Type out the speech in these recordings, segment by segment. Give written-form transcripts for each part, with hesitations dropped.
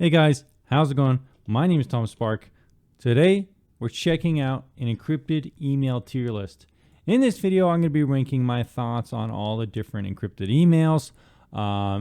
Hey guys, how's it going? My name is Tom Spark. Today, we're checking out an encrypted email tier list. In this video, I'm going to be ranking my thoughts on all the different encrypted emails.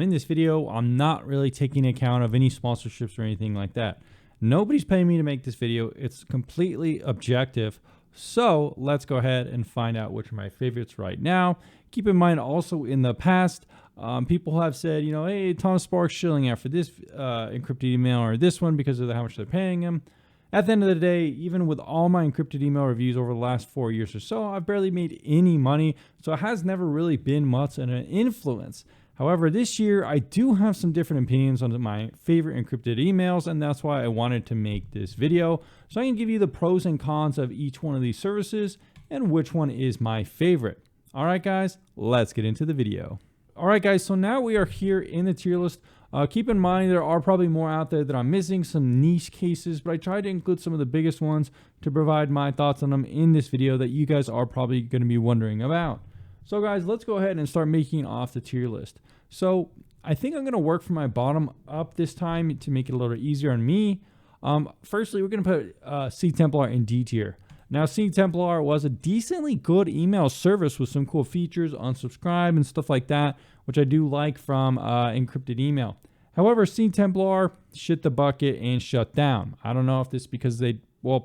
In this video, I'm not really taking account of any sponsorships or anything like that. Nobody's paying me to make this video. It's completely objective. So let's go ahead and find out which are my favorites right now. Keep in mind also in the past, people have said, hey, Tom Spark's shilling out for this encrypted email or this one because of how much they're paying him. At the end of the day, even with all my encrypted email reviews over the last 4 years or so, I've barely made any money. So it has never really been much of an influence. However, this year, I do have some different opinions on my favorite encrypted emails, and that's why I wanted to make this video. So I can give you the pros and cons of each one of these services and which one is my favorite. All right, guys, let's get into the video. All right, guys, so now we are here in the tier list. Keep in mind there are probably more out there that I'm missing, some niche cases, but I tried to include some of the biggest ones to provide my thoughts on them in this video that you guys are probably going to be wondering about. So guys, let's go ahead and start making off the tier list. So I think I'm going to work from my bottom up this time to make it a little easier on me. Firstly, we're going to put CTemplar in D tier. Now, CTemplar was a decently good email service with some cool features, unsubscribe and stuff like that, which I do like from encrypted email. However, CTemplar shit the bucket and shut down. I don't know if this is because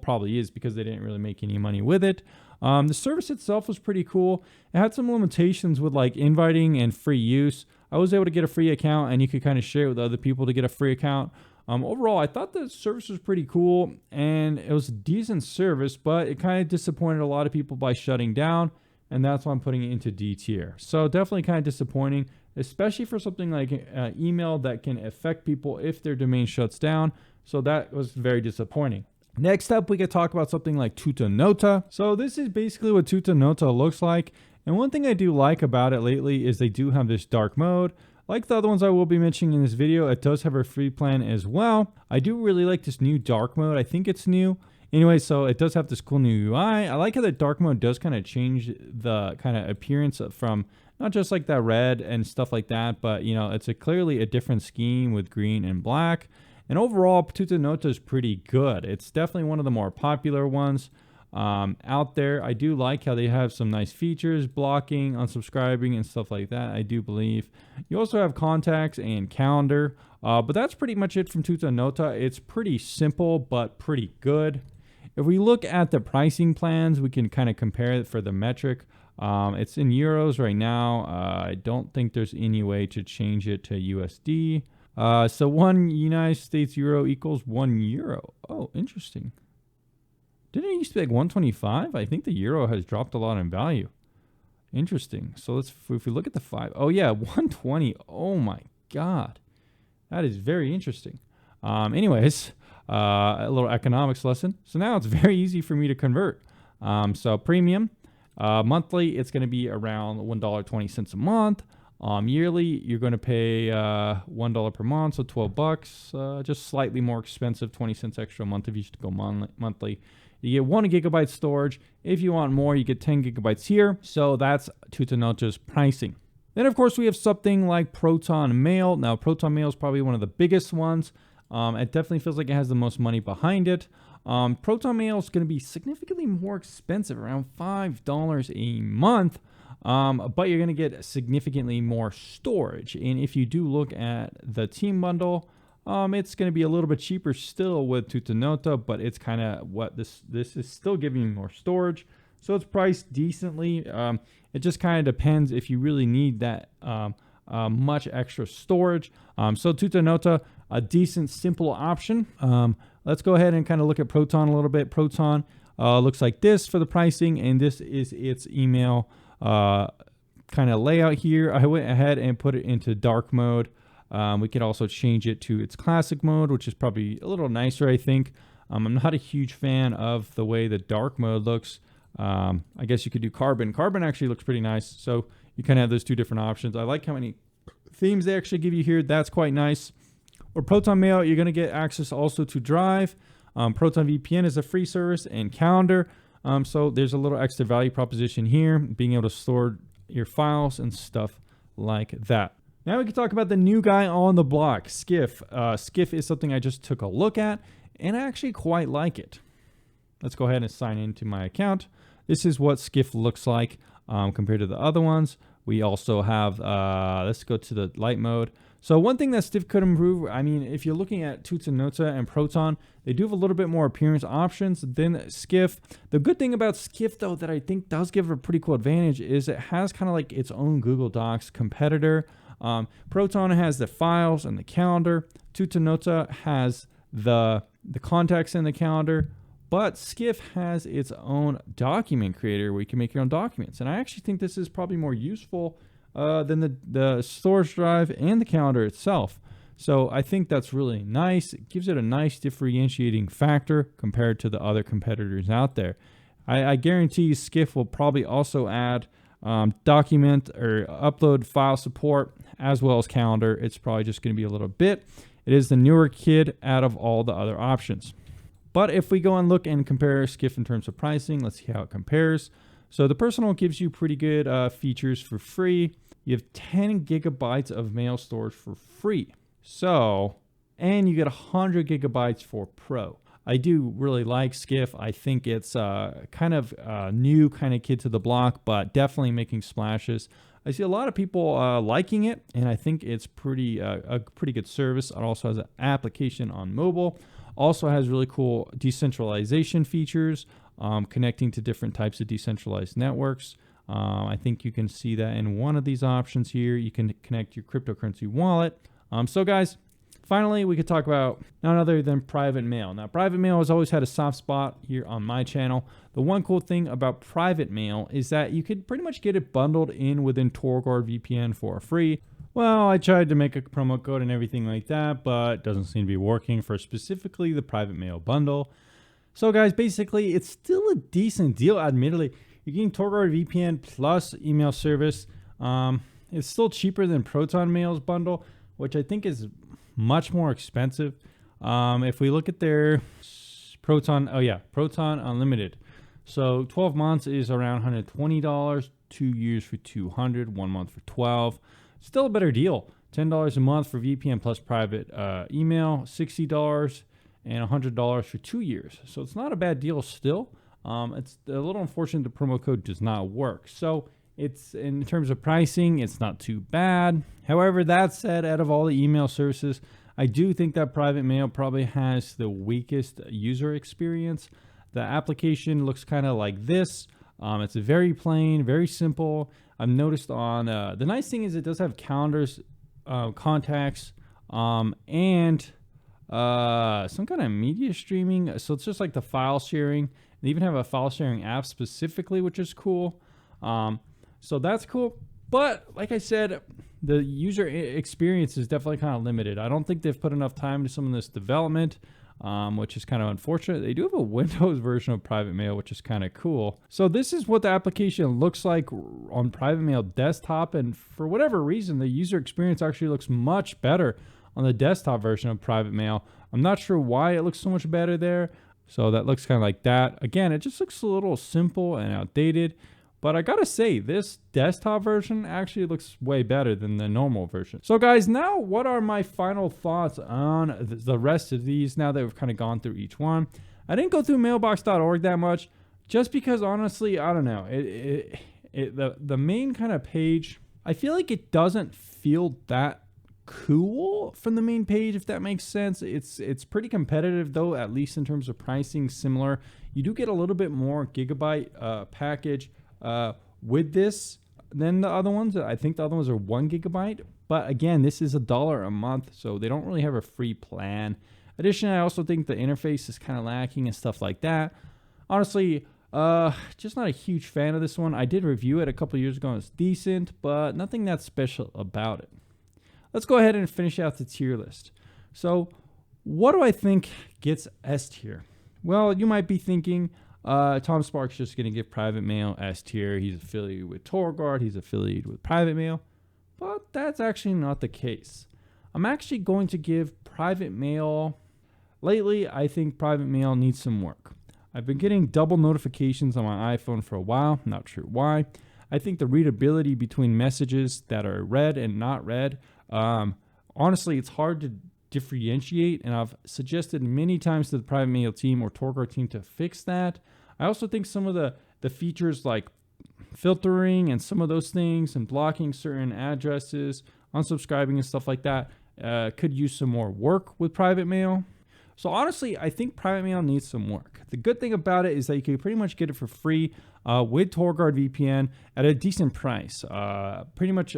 probably is because they didn't really make any money with it. The service itself was pretty cool. It had some limitations with like inviting and free use. I was able to get a free account and you could kind of share it with other people to get a free account. Overall, I thought the service was pretty cool and it was a decent service, but it kind of disappointed a lot of people by shutting down, and that's why I'm putting it into D tier. So definitely kind of disappointing, especially for something like email that can affect people if their domain shuts down. So that was very disappointing. Next up, we could talk about something like Tutanota. So this is basically what Tutanota looks like. And one thing I do like about it lately is they do have this dark mode. Like the other ones I will be mentioning in this video, it does have a free plan as well. I do really like this new dark mode. I think it's new. Anyway, so it does have this cool new UI. I like how the dark mode does kind of change the kind of appearance from not just like that red and stuff like that, but it's clearly a different scheme with green and black. And overall, Tutanota is pretty good. It's definitely one of the more popular ones out there. I do like how they have some nice features, blocking, unsubscribing, and stuff like that, I do believe. You also have contacts and calendar, but that's pretty much it from Tutanota. It's pretty simple, but pretty good. If we look at the pricing plans, we can kind of compare it for the metric. It's in euros right now. I don't think there's any way to change it to USD. So 1 United States euro equals 1 euro. Oh, interesting. Didn't it used to be like 125? I think the euro has dropped a lot in value. Interesting. So if we look at the 5, oh yeah, 120. Oh my God. That is very interesting. Anyways, a little economics lesson. So now it's very easy for me to convert. So premium, monthly, it's going to be around $1.20 a month. Yearly, you're going to pay $1 per month, so $12. Just slightly more expensive, 20 cents extra a month if you should go monthly. You get 1 gigabyte storage. If you want more, you get 10 gigabytes here. So that's Tutanota's pricing. Then, of course, we have something like Proton Mail. Now, Proton Mail is probably one of the biggest ones. It definitely feels like it has the most money behind it. Proton Mail is going to be significantly more expensive, around $5 a month. But you're going to get significantly more storage. And if you do look at the team bundle, it's going to be a little bit cheaper still with Tutanota, but it's kind of what this is still giving you more storage. So it's priced decently. It just kind of depends if you really need that much extra storage. So Tutanota, a decent, simple option. Let's go ahead and kind of look at Proton a little bit. Proton looks like this for the pricing, and this is its email kind of layout here. I went ahead and put it into dark mode. We can also change it to its classic mode, which is probably a little nicer, I think. I'm not a huge fan of the way the dark mode looks. I guess you could do carbon. Carbon actually looks pretty nice. So you kind of have those two different options. I like how many themes they actually give you here. That's quite nice. Or Proton Mail, you're going to get access also to Drive. Proton VPN is a free service, and Calendar. So there's a little extra value proposition here, being able to store your files and stuff like that. Now we can talk about the new guy on the block, Skiff. Skiff is something I just took a look at, and I actually quite like it. Let's go ahead and sign into my account. This is what Skiff looks like compared to the other ones. We also have, let's go to the light mode. So one thing that Skiff could improve, I mean, if you're looking at Tutanota and Proton, they do have a little bit more appearance options than Skiff. The good thing about Skiff, though, that I think does give it a pretty cool advantage is it has kind of like its own Google Docs competitor. Proton has the files and the calendar. Tutanota has the contacts in the calendar. But Skiff has its own document creator where you can make your own documents. And I actually think this is probably more useful than the storage drive and the calendar itself. So I think that's really nice. It gives it a nice differentiating factor compared to the other competitors out there. I guarantee Skiff will probably also add document or upload file support as well as calendar. It's probably just going to be a little bit. It is the newer kid out of all the other options. But if we go and look and compare Skiff in terms of pricing, let's see how it compares. So the personal gives you pretty good features for free. You have 10 gigabytes of mail storage for free. So, and you get 100 gigabytes for Pro. I do really like Skiff. I think it's kind of a new kind of kid to the block, but definitely making splashes. I see a lot of people liking it, and I think it's a pretty good service. It also has an application on mobile. Also has really cool decentralization features, connecting to different types of decentralized networks. I think you can see that in one of these options here. You can connect your cryptocurrency wallet. So guys, finally, we could talk about none other than private mail. Now, private mail has always had a soft spot here on my channel. The one cool thing about private mail is that you could pretty much get it bundled in within TorGuard VPN for free. Well, I tried to make a promo code and everything like that, but it doesn't seem to be working for specifically the private mail bundle. So guys, basically, it's still a decent deal, admittedly. You're getting TorGuard VPN plus email service. It's still cheaper than Proton Mail's bundle, which I think is much more expensive. If we look at their Proton Unlimited. So 12 months is around $120, 2 years for $200, 1 month for $12. Still a better deal. $10 a month for VPN plus private email, $60 and $100 for 2 years. So it's not a bad deal still. It's a little unfortunate the promo code does not work. So it's, in terms of pricing, it's not too bad. However, that said, out of all the email services, I do think that private mail probably has the weakest user experience. The application looks kind of like this. It's very plain, very simple. I've noticed on the nice thing is it does have calendars, contacts, and some kind of media streaming. So it's just like the file sharing. They even have a file sharing app specifically, which is cool. So that's cool. But like I said, the user experience is definitely kind of limited. I don't think they've put enough time into some of this development, which is kind of unfortunate. They do have a Windows version of private mail, which is kind of cool. So this is what the application looks like on private mail desktop. And for whatever reason, the user experience actually looks much better on the desktop version of private mail. I'm not sure why it looks so much better there. So that looks kind of like that. Again, it just looks a little simple and outdated. But I gotta say, this desktop version actually looks way better than the normal version. So guys, now what are my final thoughts on the rest of these now that we've kind of gone through each one? I didn't go through mailbox.org that much just because honestly, I don't know. The main kind of page, I feel like it doesn't feel that cool from the main page, if that makes sense. It's pretty competitive though, at least in terms of pricing, similar. You do get a little bit more gigabyte package with this than the other ones. I think the other ones are 1 gigabyte, but again, this is $1 a month, so they don't really have a free plan. Additionally, I also think the interface is kind of lacking and stuff like that. Honestly, just not a huge fan of this one. I did review it a couple years ago and it's decent, but nothing that special about it. Let's go ahead and finish out the tier list. So what do I think gets S tier? Well, you might be thinking, Tom Spark's just going to give private mail S tier. He's affiliated with TorGuard. He's affiliated with private mail. But that's actually not the case. I'm actually going to give private mail. Lately, I think private mail needs some work. I've been getting double notifications on my iPhone for a while. Not sure why. I think the readability between messages that are read and not read Honestly, it's hard to differentiate, and I've suggested many times to the private mail team or TorGuard team to fix that. I also think some of the features like filtering and some of those things and blocking certain addresses, unsubscribing and stuff like that could use some more work with private mail. So honestly, I think private mail needs some work. The good thing about it is that you can pretty much get it for free with TorGuard VPN at a decent price, pretty much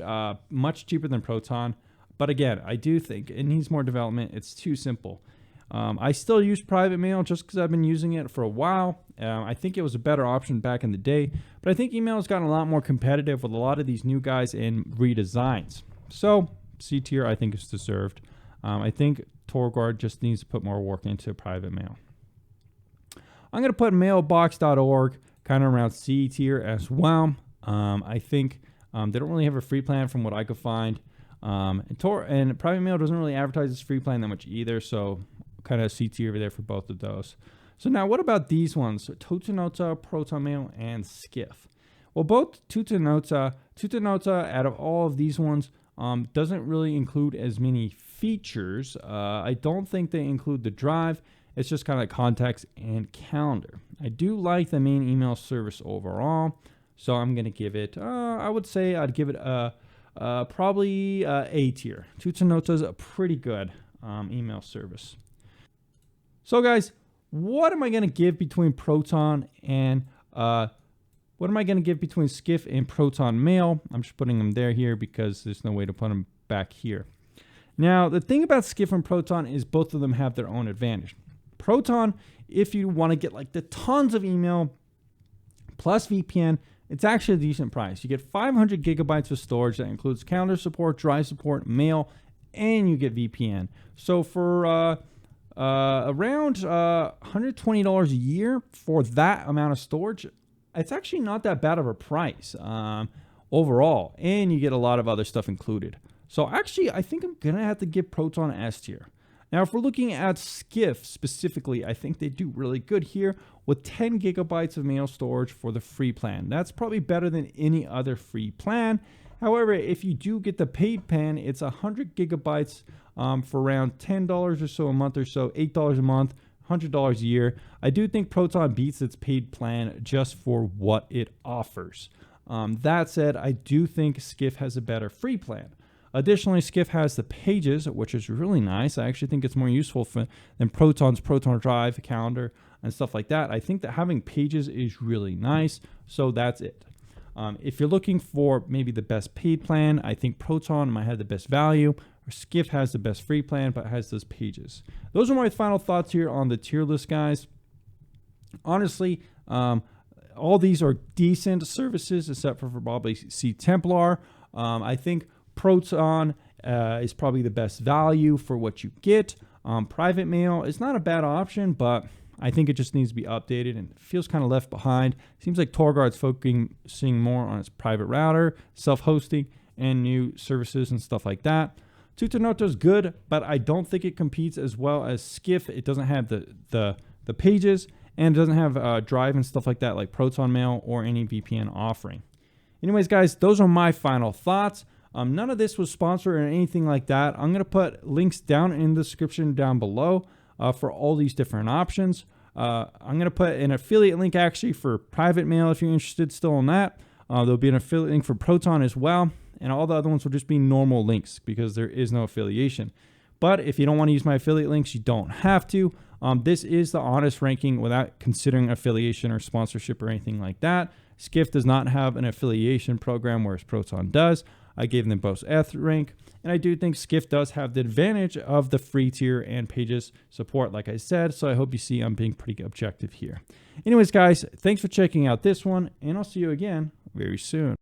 much cheaper than Proton. But again, I do think it needs more development. It's too simple. I still use private mail just because I've been using it for a while. I think it was a better option back in the day, but I think email has gotten a lot more competitive with a lot of these new guys and redesigns. So C tier, I think, is deserved. I think TorGuard just needs to put more work into private mail. I'm going to put mailbox.org kind of around C tier as well. I think they don't really have a free plan from what I could find. And private mail doesn't really advertise its free plan that much either, so kind of C tier over there for both of those. So now what about these ones? Tutanota, Proton Mail, and Skiff. Well, both Tutanota out of all of these ones doesn't really include as many features. I don't think they include the drive. It's just kind of contacts and calendar. I do like the main email service overall, so I'm going to give it, I would say I'd give it probably A tier. Tutanota's a pretty good email service. So guys, what am I going to give between Proton and what am I going to give between Skiff and Proton Mail? I'm just putting them there here because there's no way to put them back here. Now, the thing about Skiff and Proton is both of them have their own advantage. Proton, if you want to get like the tons of email plus VPN, it's actually a decent price. You get 500 gigabytes of storage that includes calendar support, drive support, mail, and you get VPN. So for around $120 a year for that amount of storage, it's actually not that bad of a price overall, and you get a lot of other stuff included. So actually, I think I'm gonna have to give Proton S tier. Now, if we're looking at Skiff specifically, I think they do really good here with 10 gigabytes of mail storage for the free plan. That's probably better than any other free plan. However, if you do get the paid plan, it's 100 gigabytes for around $10 or so a month or so, $8 a month, $100 a year. I do think Proton beats its paid plan just for what it offers. That said, I do think Skiff has a better free plan. Additionally, Skiff has the pages, which is really nice. I actually think it's more useful than Proton's Proton Drive, calendar, and stuff like that. I think that having pages is really nice, so that's it. If you're looking for maybe the best paid plan, I think Proton might have the best value, or Skiff has the best free plan, but has those pages. Those are my final thoughts here on the tier list, guys. Honestly, all these are decent services, except for probably CTemplar. I think Proton is probably the best value for what you get. Private mail is not a bad option, but I think it just needs to be updated and feels kind of left behind. Seems like TorGuard's focusing more on its private router, self-hosting, and new services and stuff like that. Tutanota is good, but I don't think it competes as well as Skiff. It doesn't have the pages, and it doesn't have drive and stuff like that like Proton Mail or any VPN offering. Anyways, guys, those are my final thoughts. None of this was sponsored or anything like that. I'm going to put links down in the description down below for all these different options. I'm going to put an affiliate link actually for private mail if you're interested still in that. There'll be an affiliate link for Proton as well. And all the other ones will just be normal links because there is no affiliation. But if you don't want to use my affiliate links, you don't have to. This is the honest ranking without considering affiliation or sponsorship or anything like that. Skiff does not have an affiliation program, whereas Proton does. I gave them both F rank, and I do think Skiff does have the advantage of the free tier and pages support, like I said, so I hope you see I'm being pretty objective here. Anyways, guys, thanks for checking out this one, and I'll see you again very soon.